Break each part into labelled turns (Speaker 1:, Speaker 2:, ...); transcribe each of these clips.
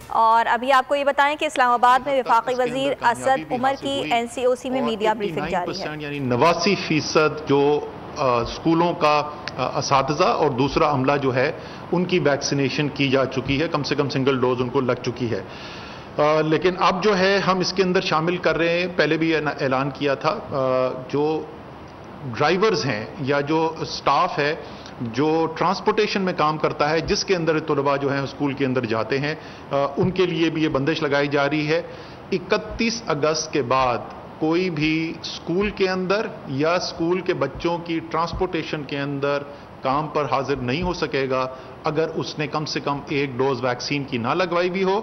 Speaker 1: اور ابھی آپ کو یہ بتائیں کہ اسلام آباد میں وفاقی وزیر اسد عمر کی NCOC میں میڈیا بریفنگ جاری ہے۔
Speaker 2: یعنی 89% جو اسکولوں کا اساتذہ اور دوسرا عملہ جو ہے ان کی ویکسینیشن کی جا چکی ہے، کم سے کم سنگل ڈوز ان کو لگ چکی ہے۔ لیکن اب جو ہے ہم اس کے اندر شامل کر رہے ہیں، پہلے بھی اعلان کیا تھا، جو ڈرائیورز ہیں یا جو سٹاف ہے جو ٹرانسپورٹیشن میں کام کرتا ہے، جس کے اندر طلباء جو ہیں اسکول کے اندر جاتے ہیں، ان کے لیے بھی یہ بندش لگائی جا رہی ہے۔ 31 اگست کے بعد کوئی بھی اسکول کے اندر یا اسکول کے بچوں کی ٹرانسپورٹیشن کے اندر کام پر حاضر نہیں ہو سکے گا اگر اس نے کم سے کم 1 ڈوز ویکسین کی نہ لگوائی بھی ہو،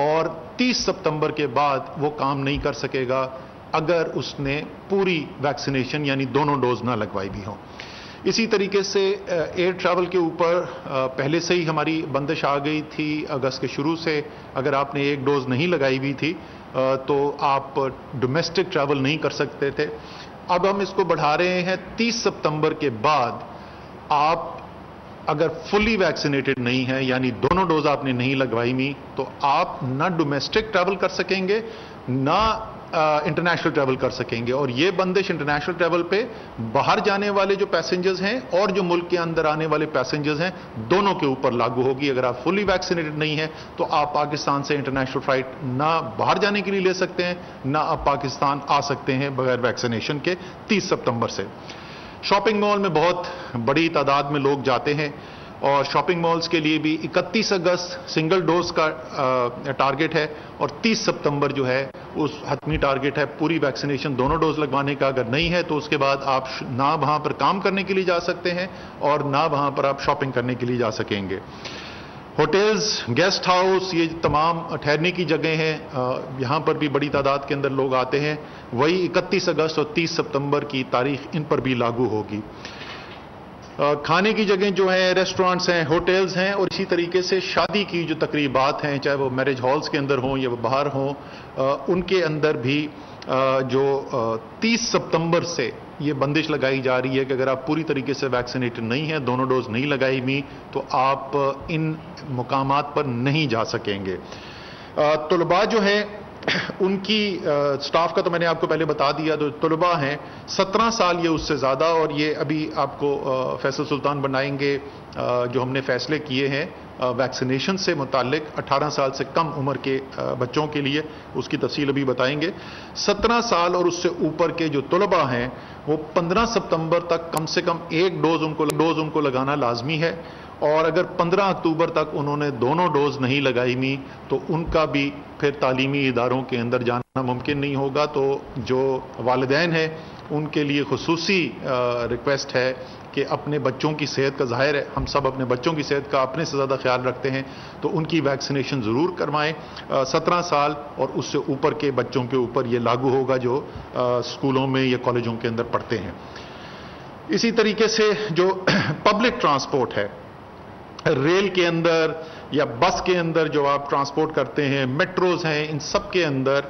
Speaker 2: اور 30 ستمبر کے بعد وہ کام نہیں کر سکے گا اگر اس نے پوری ویکسینیشن یعنی دونوں ڈوز نہ لگوائی بھی ہوں۔ اسی طریقے سے ایئر ٹریول کے اوپر پہلے سے ہی ہماری بندش آ گئی تھی اگست کے شروع سے، اگر آپ نے 1 ڈوز نہیں لگائی ہوئی تھی تو آپ ڈومیسٹک ٹریول نہیں کر سکتے تھے۔ اب ہم اس کو بڑھا رہے ہیں، 30 ستمبر کے بعد آپ اگر فلی ویکسینیٹڈ نہیں ہے یعنی دونوں ڈوز آپ نے نہیں لگوائی ہوئی تو آپ نہ ڈومیسٹک ٹریول کر سکیں گے نہ انٹرنیشنل ٹریول کر سکیں گے، اور یہ بندش انٹرنیشنل ٹریول پہ باہر جانے والے جو پیسنجرز ہیں اور جو ملک کے اندر آنے والے پیسنجرز ہیں دونوں کے اوپر لاگو ہوگی۔ اگر آپ فلی ویکسینیٹڈ نہیں ہیں تو آپ پاکستان سے انٹرنیشنل فلائٹ نہ باہر جانے کے لیے لے سکتے ہیں نہ آپ پاکستان آ سکتے ہیں بغیر ویکسینیشن کے 30 ستمبر سے۔ شاپنگ مال میں بہت بڑی تعداد میں لوگ جاتے ہیں، اور شاپنگ مالز کے لیے بھی 31 اگست سنگل ڈوز کا ٹارگٹ ہے، اور 30 ستمبر جو ہے اس حتمی ٹارگٹ ہے پوری ویکسینیشن دونوں ڈوز لگوانے کا۔ اگر نہیں ہے تو اس کے بعد آپ نہ وہاں پر کام کرنے کے لیے جا سکتے ہیں اور نہ وہاں پر آپ شاپنگ کرنے کے لیے جا سکیں گے۔ ہوٹلز، گیسٹ ہاؤس، یہ تمام ٹھہرنے کی جگہیں ہیں، یہاں پر بھی بڑی تعداد کے اندر لوگ آتے ہیں، وہی 31 اگست اور 30 ستمبر کی تاریخ ان پر بھی لاگو ہوگی۔ کھانے کی جگہیں جو ہیں ریسٹورانٹس ہیں، ہوٹلز ہیں، اور اسی طریقے سے شادی کی جو تقریبات ہیں چاہے وہ میرج ہالز کے اندر ہوں یا وہ باہر ہوں، ان کے اندر بھی جو 30 ستمبر سے یہ بندش لگائی جا رہی ہے کہ اگر آپ پوری طریقے سے ویکسینیٹڈ نہیں ہیں، دونوں ڈوز نہیں لگائی ہوئی، تو آپ ان مقامات پر نہیں جا سکیں گے۔ طلباء جو ہیں ان کی سٹاف کا تو میں نے آپ کو پہلے بتا دیا، تو طلباء ہیں 17 سال یا اس سے زیادہ، اور یہ ابھی آپ کو فیصل سلطان بنائیں گے جو ہم نے فیصلے کیے ہیں ویکسینیشن سے متعلق 18 سال سے کم عمر کے بچوں کے لیے، اس کی تفصیل ابھی بتائیں گے۔ 17 سال اور اس سے اوپر کے جو طلباء ہیں وہ 15 ستمبر تک کم سے کم 1 ڈوز ان کو لگانا لازمی ہے، اور اگر 15 اکتوبر تک انہوں نے دونوں ڈوز نہیں لگائی ہوئی تو ان کا بھی پھر تعلیمی اداروں کے اندر جانا ممکن نہیں ہوگا۔ تو جو والدین ہیں ان کے لیے خصوصی ریکویسٹ ہے کہ اپنے بچوں کی صحت کا، ظاہر ہے ہم سب اپنے بچوں کی صحت کا اپنے سے زیادہ خیال رکھتے ہیں، تو ان کی ویکسینیشن ضرور کروائیں۔ 17 سال اور اس سے اوپر کے بچوں کے اوپر یہ لاگو ہوگا جو اسکولوں میں یا کالجوں کے اندر پڑھتے ہیں۔ اسی طریقے سے جو پبلک ٹرانسپورٹ ہے، ریل کے اندر یا بس کے اندر جو آپ ٹرانسپورٹ کرتے ہیں، میٹروز ہیں، ان سب کے اندر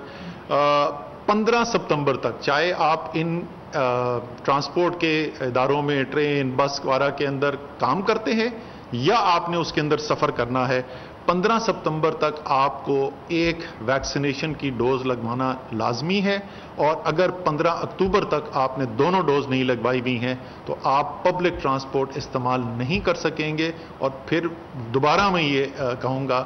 Speaker 2: 15 ستمبر تک، چاہے آپ ان ٹرانسپورٹ کے اداروں میں ٹرین، بس وغیرہ کے اندر کام کرتے ہیں یا آپ نے اس کے اندر سفر کرنا ہے، 15 ستمبر تک آپ کو ایک ویکسینیشن کی ڈوز لگوانا لازمی ہے، اور اگر 15 اکتوبر تک آپ نے دونوں ڈوز نہیں لگوائی ہوئی ہیں تو آپ پبلک ٹرانسپورٹ استعمال نہیں کر سکیں گے۔ اور پھر دوبارہ میں یہ کہوں گا،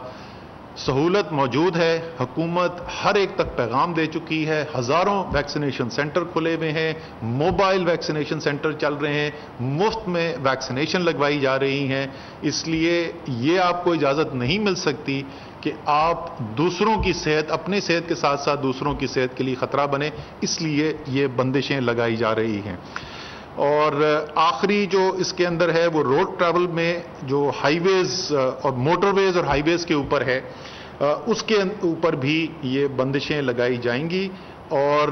Speaker 2: سہولت موجود ہے، حکومت ہر ایک تک پیغام دے چکی ہے، ہزاروں ویکسینیشن سینٹر کھلے ہوئے ہیں، موبائل ویکسینیشن سینٹر چل رہے ہیں، مفت میں ویکسینیشن لگوائی جا رہی ہیں، اس لیے یہ آپ کو اجازت نہیں مل سکتی کہ آپ دوسروں کی صحت، اپنے صحت کے ساتھ ساتھ دوسروں کی صحت کے لیے خطرہ بنے، اس لیے یہ بندشیں لگائی جا رہی ہیں۔ اور آخری جو اس کے اندر ہے وہ روڈ ٹریول میں جو ہائی ویز اور موٹر ویز اور ہائی ویز کے اوپر ہے، اس کے اوپر بھی یہ بندشیں لگائی جائیں گی، اور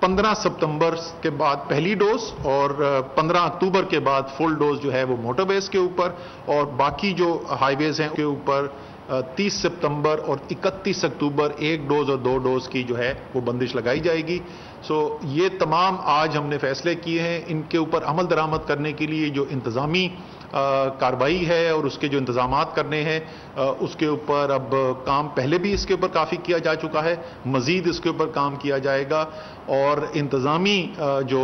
Speaker 2: 15 ستمبر کے بعد پہلی ڈوز اور 15 اکتوبر کے بعد فل ڈوز جو ہے وہ موٹر ویز کے اوپر، اور باقی جو ہائی ویز ہیں کے اوپر 30 सितंबर और 31 अक्टूबर 1 डोज और 2 डोज की जो है वो बंदिश लगाई जाएगी। सो ये तमाम आज हमने फैसले किए हैं। इनके ऊपर अमल दरामद करने के लिए जो इंतज़ामी कार्रवाई है और उसके जो इंतजामात करने हैं उसके ऊपर अब काम पहले भी इसके ऊपर काफ़ी किया जा चुका है, मज़ीद इसके ऊपर काम किया जाएगा और इंतज़ामी जो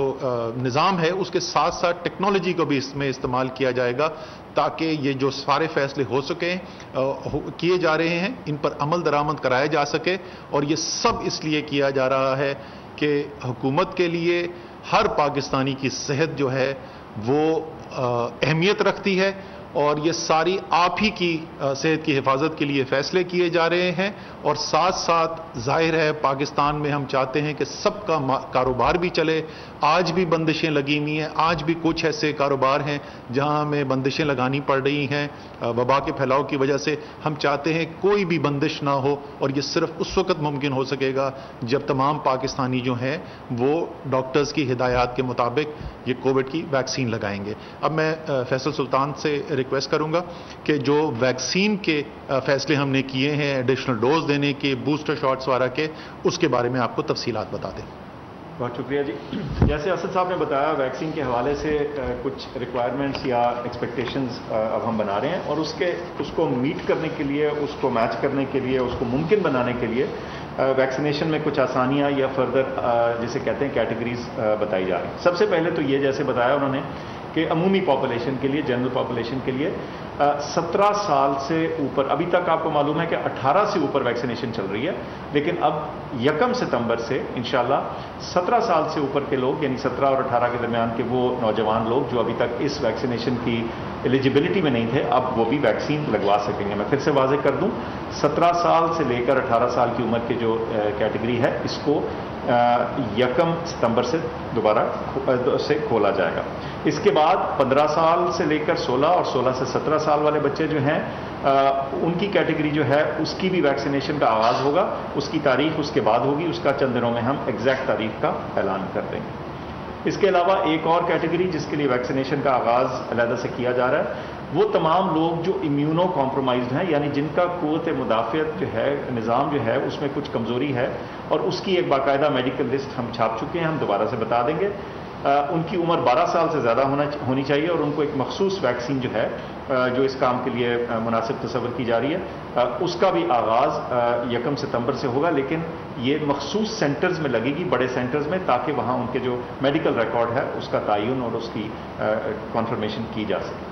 Speaker 2: निज़ाम है उसके साथ साथ टेक्नोलॉजी को भी इसमें इस्तेमाल किया जाएगा ताकि ये जो सारे फैसले हो सकें किए जा रहे हैं इन पर अमल दरामद कराया जा सके। और ये सब इसलिए किया जा रहा है कि हुकूमत के लिए हर पाकिस्तानी की सेहत जो है वो अहमियत रखती है और ये सारी आप ही की सेहत की हिफाजत के लिए फैसले किए जा रहे हैं। और साथ साथ जाहिर है पाकिस्तान में हम चाहते हैं कि सबका कारोबार भी चले। आज भी बंदिशें लगी हुई हैं, आज भी कुछ ऐसे कारोबार हैं जहां हमें बंदिशें लगानी पड़ रही हैं वबा के फैलाव की वजह से। हम चाहते हैं कोई भी बंदिश ना हो और ये सिर्फ उस वक्त मुमकिन हो सकेगा जब तमाम पाकिस्तानी जो हैं वो डॉक्टर्स की हिदायत के मुताबिक ये कोविड की वैक्सीन लगाएंगे। अब मैं फैसल सुल्तान से रिक्वेस्ट करूंगा कि जो वैक्सीन के फैसले हमने किए हैं एडिशनल डोज देने के, बूस्टर शॉट्स वगैरह के, उसके बारे में आपको तफसीलात बता दें।
Speaker 3: बहुत शुक्रिया जी। जैसे असद साहब ने बताया वैक्सीन के हवाले से कुछ रिक्वायरमेंट्स या एक्सपेक्टेशंस अब हम बना रहे हैं और उसको मीट करने के लिए, उसको मैच करने के लिए, उसको मुमकिन बनाने के लिए वैक्सीनेशन में कुछ आसानियां या फर्दर जिसे कहते हैं कैटेगरीज बताई जा रही हैं। सबसे पहले तो ये जैसे बताया उन्होंने कि अमूमी पॉपुलेशन के लिए, जनरल पॉपुलेशन के लिए 17 साल से ऊपर, अभी तक आपको मालूम है कि 18 से ऊपर वैक्सीनेशन चल रही है, लेकिन अब 1 सितंबर से इंशाल्लाह 17 साल से ऊपर के लोग यानी 17 और 18 के दरमियान के वो नौजवान लोग जो अभी तक इस वैक्सीनेशन की एलिजिबिलिटी में नहीं थे अब वो भी वैक्सीन लगवा सकेंगे। मैं फिर से वाज़ेह कर दूं, 17 साल से लेकर 18 साल की उम्र की जो कैटेगरी है इसको 1 सितंबर से दोबारा से खोला जाएगा। इसके बाद 15 साल से लेकर 16 और 16 से 17 साल वाले बच्चे जो हैं उनकी कैटेगरी जो है उसकी भी वैक्सीनेशन का आगाज़ होगा। उसकी तारीख उसके बाद होगी, उसका चंद दिनों में हम एग्जैक्ट तारीख का ऐलान कर देंगे। इसके अलावा एक और कैटेगरी जिसके लिए वैक्सीनेशन का आगाज़ अलहदा से किया जा रहा है वो तमाम लोग जो इम्यूनो कॉम्प्रोमाइज्ड हैं, यानी जिनका क़ुव्वत मुदाफ़ियत जो है, निज़ाम जो है उसमें कुछ कमज़ोरी है और उसकी एक बाकायदा मेडिकल लिस्ट हम छाप चुके हैं, हम दोबारा से बता देंगे। उनकी उम्र 12 साल से ज़्यादा होनी चाहिए और उनको एक मखसूस वैक्सीन जो है जो इस काम के लिए मुनासिब तस्वर की जा रही है उसका भी आगाज़ 1 सितंबर से होगा, लेकिन ये मखसूस सेंटर्स में लगेगी, बड़े सेंटर्स में, ताकि वहाँ उनके जो मेडिकल रिकॉर्ड है उसका तयन और उसकी कॉन्फर्मेशन की जा सके।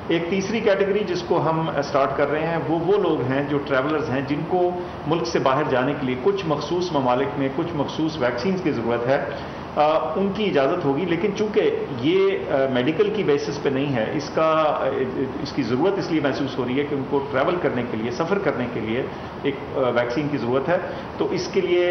Speaker 3: एक तीसरी कैटेगरी जिसको हम स्टार्ट कर रहे हैं वो लोग हैं जो ट्रैवलर्स हैं जिनको मुल्क से बाहर जाने के लिए कुछ मखसूस ममालिक में कुछ मखसूस वैक्सीन की ज़रूरत है, उनकी इजाज़त होगी। लेकिन चूंकि ये मेडिकल की बेसिस पे नहीं है, इसकी ज़रूरत इसलिए महसूस हो रही है कि उनको ट्रैवल करने के लिए, सफ़र करने के लिए एक वैक्सीन की ज़रूरत है, तो इसके लिए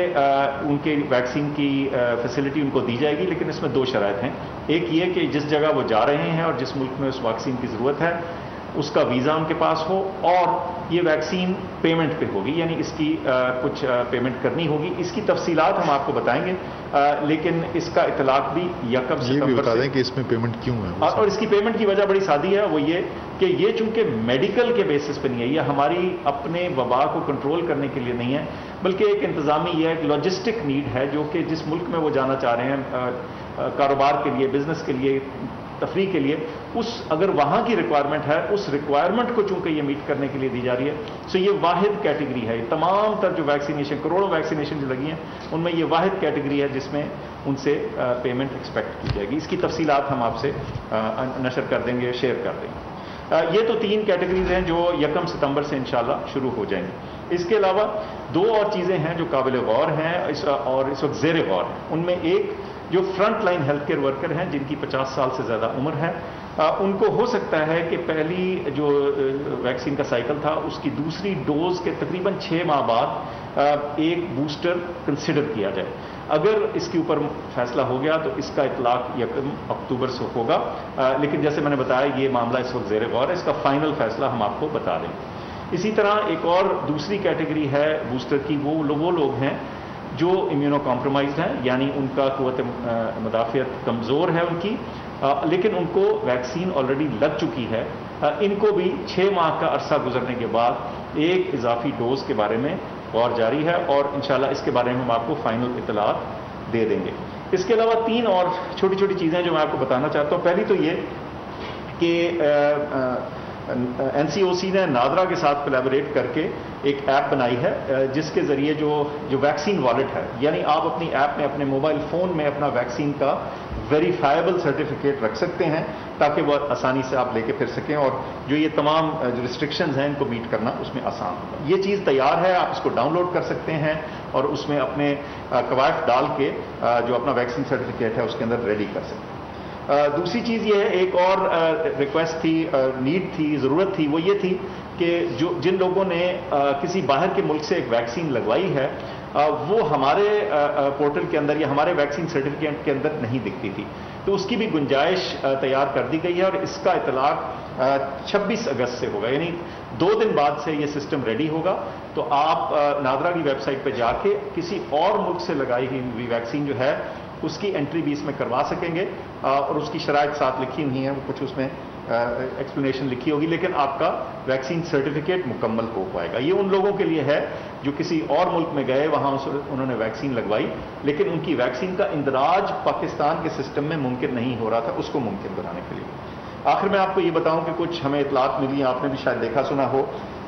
Speaker 3: उनके वैक्सीन की फैसिलिटी उनको दी जाएगी। लेकिन इसमें 2 शराइत हैं। एक ये कि जिस जगह वो जा रहे हैं और जिस मुल्क में उस वैक्सीन की ज़रूरत है उसका वीज़ा उनके पास हो और ये वैक्सीन पेमेंट पे होगी, यानी इसकी कुछ पेमेंट करनी होगी। इसकी तफसीलात हम आपको बताएंगे, लेकिन इसका इतलाक भी 1 सितंबर
Speaker 2: भी बता दें कि इसमें पेमेंट क्यों है।
Speaker 3: और इसकी पेमेंट की वजह बड़ी सादी है, वो ये कि ये चूंकि मेडिकल के बेसिस पे नहीं है, ये हमारी अपने वबा को कंट्रोल करने के लिए नहीं है, बल्कि एक इंतजामी ये एक लॉजिस्टिक नीड है जो कि जिस मुल्क में वो जाना चाह रहे हैं कारोबार के लिए, बिजनेस के लिए, तफरी के लिए, अगर वहां की रिक्वायरमेंट है उस रिक्वायरमेंट को चूंकि ये मीट करने के लिए दी जा रही है। सो ये वाहिद कैटेगरी है, तमाम तर जो वैक्सीनेशन, करोड़ों वैक्सीनेशन जो लगी हैं उनमें ये वाहिद कैटेगरी है जिसमें उनसे पेमेंट एक्सपेक्ट की जाएगी। इसकी तफसीलात हम आपसे नशर कर देंगे, शेयर कर देंगे। ये तो 3 कैटेगरीज हैं जो 1 सितंबर से इंशाल्लाह शुरू हो जाएंगी। इसके अलावा 2 और चीज़ें हैं जो काबिल गौर हैं और इस वक्त ज़ेर गौर हैं। उनमें एक जो front line health care worker हैं जिनकी 50 साल से ज़्यादा उम्र है, उनको हो सकता है कि पहली जो वैक्सीन का साइकिल था उसकी दूसरी डोज के तकरीबन 6 माह बाद एक बूस्टर कंसिडर किया जाए। अगर इसके ऊपर फैसला हो गया तो इसका इतलाक 1 अक्टूबर से होगा, लेकिन जैसे मैंने बताया ये मामला इस वक्त ज़ेर गौर है, इसका फाइनल फैसला हम आपको बता देंगे। इसी तरह एक और दूसरी कैटेगरी है बूस्टर की, वो लोग हैं जो इम्यूनो कॉम्प्रोमाइज्ड हैं, यानी उनका क़ुव्वत मुदाफ़ियत कमज़ोर है उनकी, लेकिन उनको वैक्सीन ऑलरेडी लग चुकी है इनको भी 6 माह का अरसा गुजरने के बाद एक इजाफी डोज के बारे में गौर जारी है और इंशाल्लाह इसके बारे में हम आपको फाइनल इतलात दे देंगे। इसके अलावा 3 और छोटी छोटी चीज़ें जो मैं आपको बताना चाहता हूँ। पहली तो ये कि NCOC ने नादरा के साथ कोलैबोरेट करके एक ऐप बनाई है जिसके ज़रिए जो वैक्सीन वॉलेट है, यानी आप अपनी ऐप में अपने मोबाइल फ़ोन में अपना वैक्सीन का वेरीफाइबल सर्टिफिकेट रख सकते हैं ताकि वह आसानी से आप लेके फिर सकें और जो ये तमाम जो रिस्ट्रिक्शंस हैं इनको मीट करना उसमें आसान होगा। ये चीज़ तैयार है, आप इसको डाउनलोड कर सकते हैं और उसमें अपने कवायद डाल के जो अपना वैक्सीन सर्टिफिकेट है उसके अंदर रेडी कर सकते हैं। दूसरी चीज़ ये है, एक और रिक्वेस्ट थी, नीड थी, ज़रूरत थी, वो ये थी कि जिन लोगों ने किसी बाहर के मुल्क से एक वैक्सीन लगवाई है वो हमारे पोर्टल के अंदर या हमारे वैक्सीन सर्टिफिकेट के अंदर नहीं दिखती थी, तो उसकी भी गुंजाइश तैयार कर दी गई है और इसका इतलाक 26 अगस्त से होगा, यानी 2 दिन बाद से ये सिस्टम रेडी होगा। तो आप नादरा की वेबसाइट पर जाके किसी और मुल्क से लगाई हुई वैक्सीन जो है उसकी एंट्री भी इसमें करवा सकेंगे और उसकी शराइत साथ लिखी हुई हैं, वो कुछ उसमें एक्सप्लेनेशन लिखी होगी, लेकिन आपका वैक्सीन सर्टिफिकेट मुकम्मल हो पाएगा। ये उन लोगों के लिए है जो किसी और मुल्क में गए, वहां उन्होंने वैक्सीन लगवाई लेकिन उनकी वैक्सीन का इंदराज पाकिस्तान के सिस्टम में मुमकिन नहीं हो रहा था, उसको मुमकिन बनाने के लिए। आखिर में आपको ये बताऊं कि कुछ हमें इतलात मिली, आपने भी शायद देखा सुना हो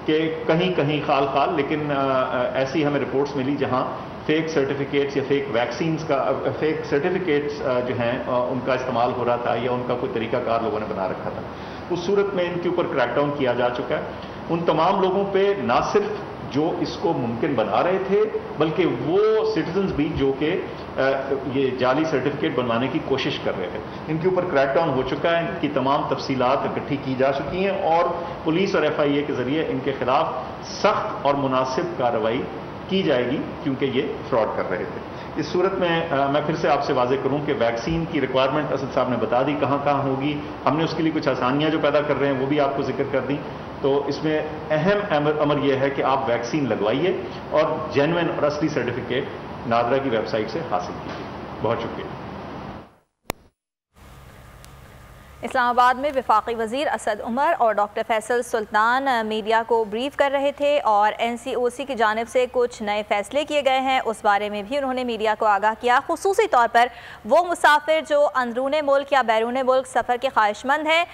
Speaker 3: कि कहीं कहीं खाल लेकिन ऐसी हमें रिपोर्ट्स मिली जहां फेक सर्टिफिकेट्स या फेक वैक्सीन्स का फेक सर्टिफिकेट्स जो हैं उनका इस्तेमाल हो रहा था या उनका कोई तरीकाकार लोगों ने बना रखा था। उस सूरत में इनके ऊपर क्रैकडाउन किया जा चुका है। उन तमाम लोगों पे ना सिर्फ जो इसको मुमकिन बना रहे थे बल्कि वो सिटीजन्स भी जो कि ये जाली सर्टिफिकेट बनवाने की कोशिश कर रहे थे, इनके ऊपर क्रैकडाउन हो चुका है। इनकी तमाम तफसीलात इकट्ठी की जा चुकी हैं और पुलिस और FIA के जरिए इनके खिलाफ सख्त और मुनासिब कार्रवाई की जाएगी क्योंकि ये फ्रॉड कर रहे थे। इस सूरत में मैं फिर से आपसे वाज़ेह करूं कि वैक्सीन की रिक्वायरमेंट असद साहब ने बता दी कहाँ कहाँ होगी। हमने उसके लिए कुछ आसानियां जो पैदा कर रहे हैं वो भी आपको जिक्र कर दी। तो इसमें अहम अमर यह है कि आप वैक्सीन लगवाइए और जेन्युइन और असली सर्टिफिकेट नादरा की वेबसाइट से हासिल कीजिए। बहुत शुक्रिया।
Speaker 1: इस्लामाबाद में वफाकी वज़ीर असद उमर और डॉक्टर फैसल सुल्तान मीडिया को ब्रीफ कर रहे थे और NCOC की जानिब से कुछ नए फैसले किए गए हैं, उस बारे में भी उन्होंने मीडिया को आगाह किया। खुसूसी तौर पर वो मुसाफिर जो अंदरून मुल्क या बैरून मुल्क सफ़र के ख्वाहिशमंद हैं,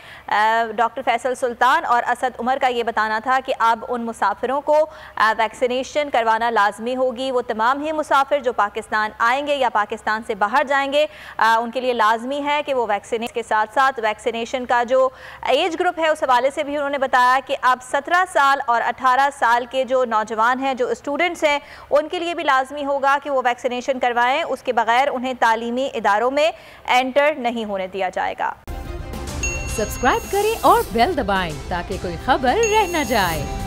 Speaker 1: डॉक्टर फैसल सुल्तान और असद उमर का ये बताना था कि अब उन मुसाफिरों को वैक्सीनेशन करवाना लाजमी होगी। वो तमाम ही मुसाफिर जो पाकिस्तान आएंगे या पाकिस्तान से बाहर जाएंगे उनके लिए लाजमी है कि वो वैक्सीनेशन के साथ साथ वैक्सीनेशन का जो एज ग्रुप है उस हवाले से भी उन्होंने बताया कि अब 17 साल और 18 साल के जो नौजवान हैं, जो स्टूडेंट्स हैं, उनके लिए भी लाजमी होगा कि वो वैक्सीनेशन करवाएं। उसके बगैर उन्हें तालीमी इदारों में एंटर नहीं होने दिया जाएगा।
Speaker 4: सब्सक्राइब करें और बेल दबाएं ताकि कोई खबर रह न जाए।